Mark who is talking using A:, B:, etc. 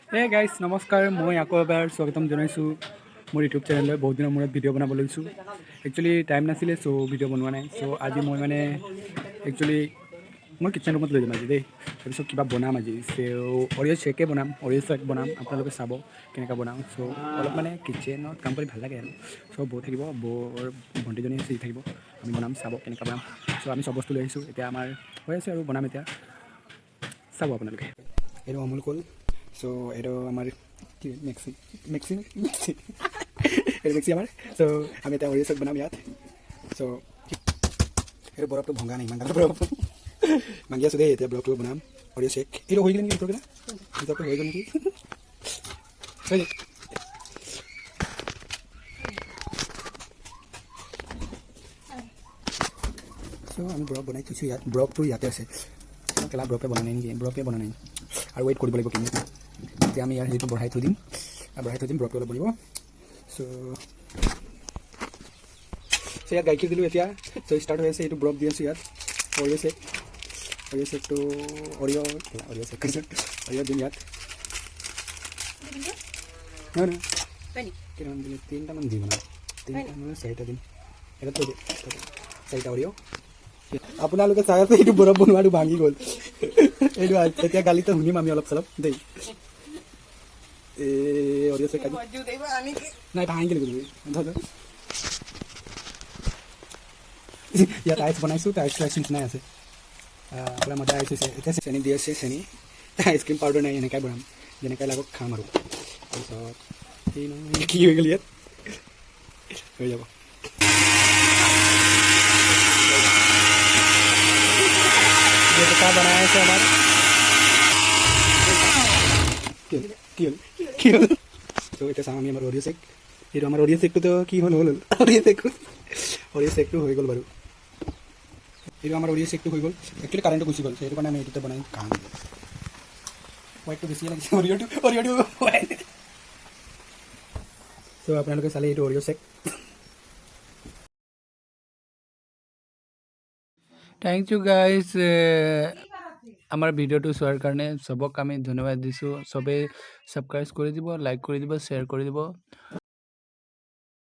A: Hey guys নমস্কাৰ, মই আকৌ এবাৰ স্বাগতম জনাইছোঁ মোৰ ইউটিউব চেনেললৈ। বহুত দিনৰ মূৰত ভিডিঅ' বনাব লৈছোঁ। একচুৱেলি টাইম নাছিলে, চ' ভিডিঅ' বনোৱা নাই। চ' আজি মই মানে একচুৱেলি মই কিটচেন ৰুমত লৈ যাম আজি দেই। তাৰপিছত কিবা বনাম আজি। অৰিঅ' শ্বেকে বনাম, অৰিঅ' শ্বেক বনাম। আপোনালোকে চাব কেনেকৈ বনাওঁ। চ' অলপ মানে কিটচেনত কাম কৰি ভাল লাগে আৰু। চ' বৌ থাকিব, বৌৰ ভণ্টিজনী চিৰি থাকিব, আমি বনাম, চাব কেনেকৈ বনাম। চ' আমি চব বস্তু লৈ আহিছোঁ, এতিয়া আমাৰ হৈ আছে আৰু বনাম এতিয়া, চাব আপোনালোকে। এইটো অমুল কল। চ' এইটো আমাৰ কি মিক্সি এইটো মিক্সি আমাৰ। চ' আমি এতিয়া অৰিঅ' শ্বেক বনাম ইয়াত। চ' এইটো বৰফটো ভঙা নাই, ইমান ডাঙৰ বৰফ ভাঙি আছোঁ দেই। এতিয়া বৰফটো বনাম অৰিঅ' শ্বেক। এইটো হৈ গ'ল নেকি ভিতৰটো? ভিতৰটো হৈ গ'ল নেকি? হৈ গ'ল। চ' আমি বৰফ বনাই থৈছোঁ ইয়াত। বৰফটো ইয়াতে আছে। কেলা বৰফে বনা নাই নেকি? বৰফে বনা নাই আৰু ৱেইট কৰিব লাগিব কিন্তু। এতিয়া আমি ইয়াৰ সেইটো বঢ়াই থৈ দিম, বৰফটো অলপ বনিব। চ' ইয়াত গাখীৰ দিলোঁ এতিয়া। চ' ষ্টাৰ্ট হৈ আছে, এইটো বৰফ দি আছোঁ ইয়াত। অৰিঅ' শ্বেক, অৰিঅ' শ্বেকটো অৰিঅ' শ্বেক কৈছোঁ, অৰিঅ' দিম ইয়াত। নহয় নহয়, কেইটামান দিলে? তিনিটামান দিম মানে, তিনিটা নহয় চাৰিটা দিম। এটা থৈ দিম, চাৰিটা অৰিঅ'। আপোনালোকে চাই আছে এইটো বৰফ বনোৱাটো ভাঙি গ'ল। এইটো এতিয়া গালিটো শুনিম আমি অলপ চলপ দেই। অৰিঅ' শ্বেক নাই ভাঙি গ'ল। ইয়াত আইচ বনাইছোঁ, আইচ নিচিনাই আছে। পূৰা মজা আইচ হৈছে। এতিয়া চেনি দি আছে, চেনি আইচক্ৰীম পাউডাৰ নাই, এনেকৈ বনাম, যেনেকৈ লাগক খাম আৰু। তাৰপিছত কি হৈ গ'ল ইয়াত, হৈ যাব। চাহ বনাই আছে আমাৰ। কি হ'ল? ত' এতিয়া চাওঁ আমি আমাৰ অৰিঅ' শ্বেক। এইটো আমাৰ অৰিঅ' শ্বেকটোতো কি হ'ল অৰিঅ' শ্বেকটো হৈ গ'ল বাৰু। এইটো আমাৰ অৰিঅ' শ্বেকটো হৈ গ'ল। একচুৱেলি কাৰেণ্টটো গুচি গ'ল, সেইটো কাৰণে আমি এইটোতে বনাই খাম। হোৱাইটটো বেছিয়ে লাগিছে, অৰিঅ'টো হোৱাইট। চ' আপোনালোকে চালে এইটো Oreo' shake. Thank you guys, আমাৰ ভিডিঅ'টো চোৱাৰ কাৰণে চবক আমি ধন্যবাদ দিছোঁ। চবেই ছাবস্ক্ৰাইব কৰি দিব, লাইক কৰি দিব, শ্বেয়াৰ কৰি দিব।